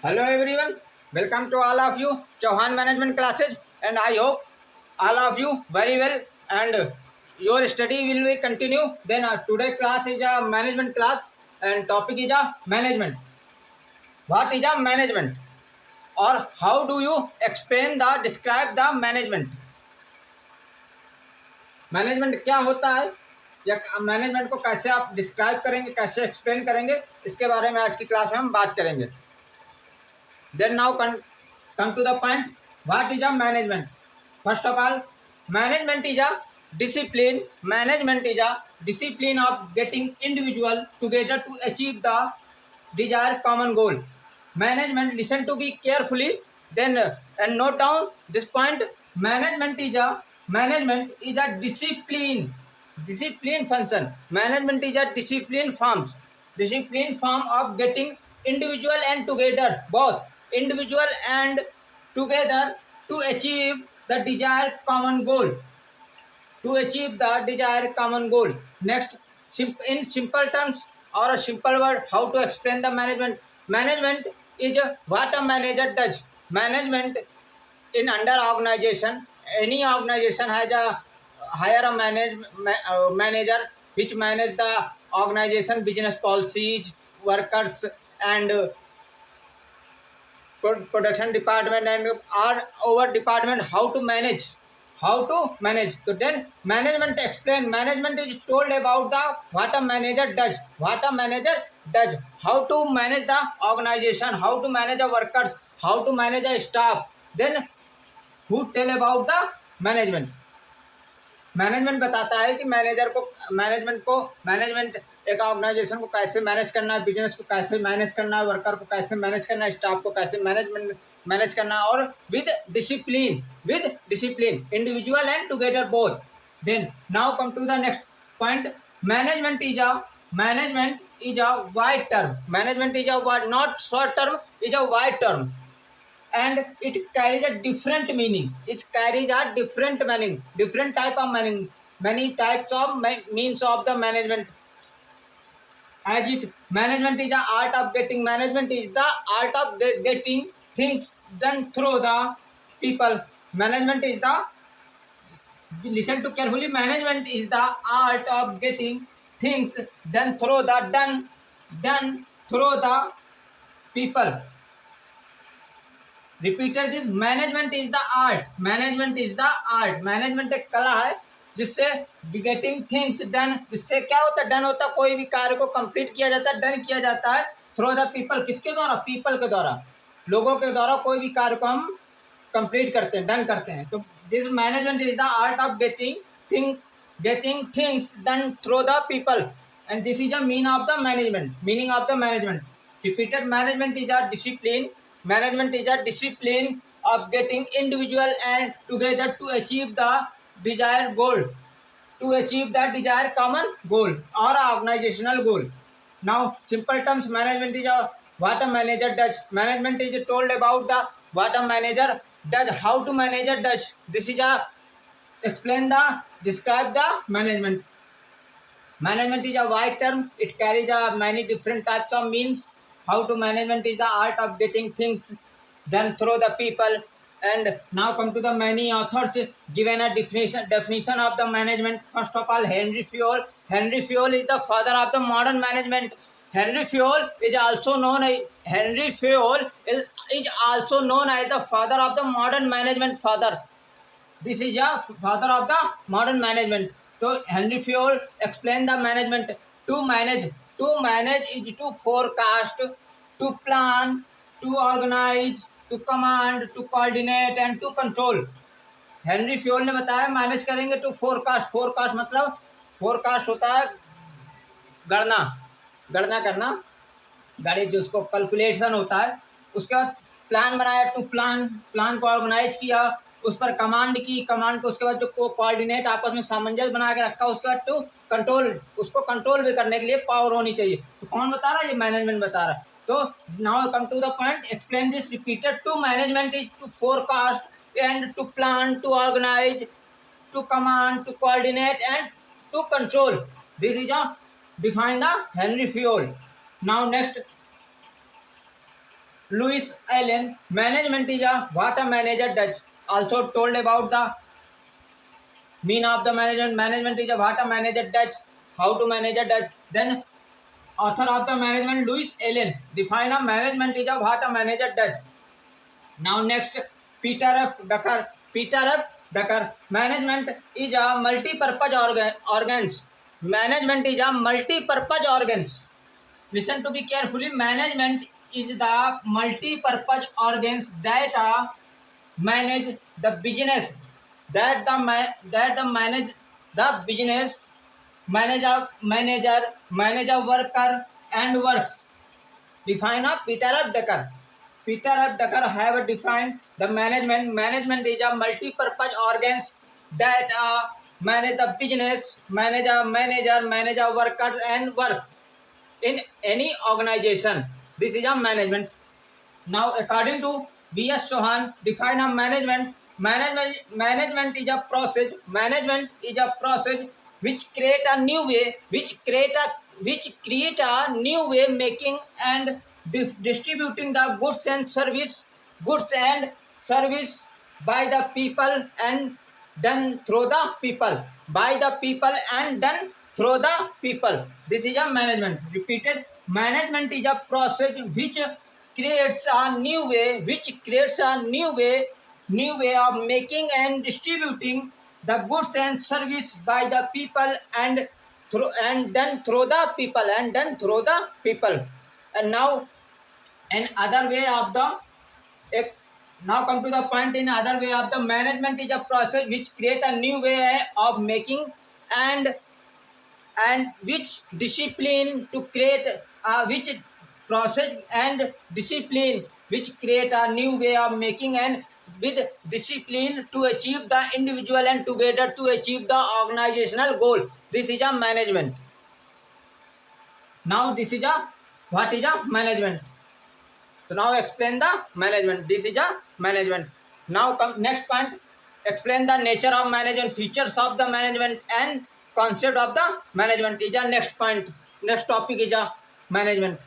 Hello everyone, welcome to all of you Chauhan Management classes, and I hope all of you very well and your study will be continue. Then today class is a management class and topic is a management. What is a management or how do you explain the describe the management? Management क्या होता है या management को कैसे आप describe करेंगे, कैसे explain करेंगे, इसके बारे में आज की क्लास में हम बात करेंगे. Then now come to the point. What is a management? First of all, management is a discipline. Management is a discipline of getting individual together to achieve the desired common goal. Management, listen to me carefully. Then and note down this point. Management is a discipline. Discipline function. Management is a discipline forms. Discipline form of getting individual and together, both individual and together, to achieve the desired common goal. To achieve the desired common goal. Next, in simple terms or a simple word, how to explain the management? Management is what a manager does. Management in under organization, any organization has a hire a manager which manage the organization business policies, workers, and production department and our over department. How to manage. So then management explain. Management is told about the what a manager does, how to manage the organization, how to manage the workers, how to manage the staff. Then who tell about the management? Management बताता है कि management एक organisation को कैसे manage करना है, business को कैसे मैनेज करना है, वर्कर को कैसे मैनेज करना है, स्टाफ को कैसे मैनेज करना है, और with discipline individual and together both. Then now come to the next point. Management is a wide term. Management is a not short term, is a wide term, and it carries a different meaning. It carries a different meaning, different type of meaning, many types of means of the management. As it management is the art of getting. Management is the art of getting things done through the people. Management is the, listen to carefully, management is the art of getting things done through the people. Repeated this. Management is the art. Management एक कला है जिससे getting things done. जिससे क्या होता है? Done होता है, कोई भी कार्य को कंप्लीट किया जाता है, डन किया जाता है थ्रू द पीपल. किसके द्वारा? पीपल के द्वारा, लोगों के द्वारा कोई भी कार्य को हम कंप्लीट करते हैं, डन करते हैं. तो this management is the art of getting things done through the people, and this is a meaning of the management. Repeated. Management is a discipline. Management is a discipline of getting individual and together to achieve the desired goal, to achieve the desired common goal or organizational goal. Now, simple terms, management is a what a manager does. Management is told about the what a manager does, how to manager does. This is a describe the management. Management is a wide term. It carries many different types of means. How to management is the art of getting things done through the people. And now come to the many authors given a definition of the management. First of all, Henry Fayol. Henry Fayol is the father of the modern management. Henry Fayol is also known as the father of the modern management. This is a father of the modern management. So Henry Fayol explained the management. To manage is to forecast, to plan, to organize, to command, to coordinate and to control. Henry Fayol ने बताया manage करेंगे to forecast मतलब forecast होता है गणना, करना, गाड़ी जो उसको कैलकुलेशन होता है. उसके बाद प्लान बनाया, टू प्लान को ऑर्गेनाइज किया, उस पर कमांड को उसके बाद जो कोऑर्डिनेट आपस में सामंजस्य बना के रखा, उसके बाद टू कंट्रोल, उसको कंट्रोल भी करने के लिए पावर होनी चाहिए. तो कौन बता रहा है? ये मैनेजमेंट बता रहा है. तो now come to the point. Explain this. Repeated. To management is to forecast and to plan, to organise, to command, to coordinate and to control. This is a define the Henry Fayol. Now next, Louis Allen, management is a what a manager does. Also told about the mean of the management. Management is a what a manager does, how to manager does. Then author of the management Louis Allen define a management is a what a manager does. Now next, Peter F. Drucker. Peter F. Drucker. Management is a multi-purpose organs. Management is a multi-purpose organs. Listen to be carefully. Management is the multi-purpose organs that manage the business. That the manage the business, manage a worker and works. Define of Peter F. Drucker. Peter F. Drucker have defined the management. Management is a multi-purpose organs that manage the business, manage a workers and work in any organization. This is a management. Now, according to V.S. Chauhan, define a management. Management is a process. Management is a process which create a new way, which create a new way making and distributing the goods and service by the people and done through the people, by the people and done through the people. This is a management. Repeated, management is a process which creates a new way of making and distributing the goods and service by the people and done through the people. And now another way of the एक now come to the point. In other way of the management is a process which create a new way of making and which discipline to create which process and discipline which create a new way of making and with discipline to achieve the individual and together to achieve the organizational goal. This is a management. Now this is a what is a management. So now explain the management. This is a management. Now come next point. Explain the nature of management, features of the management, and concept of the management. Is a next point. Next topic is a management.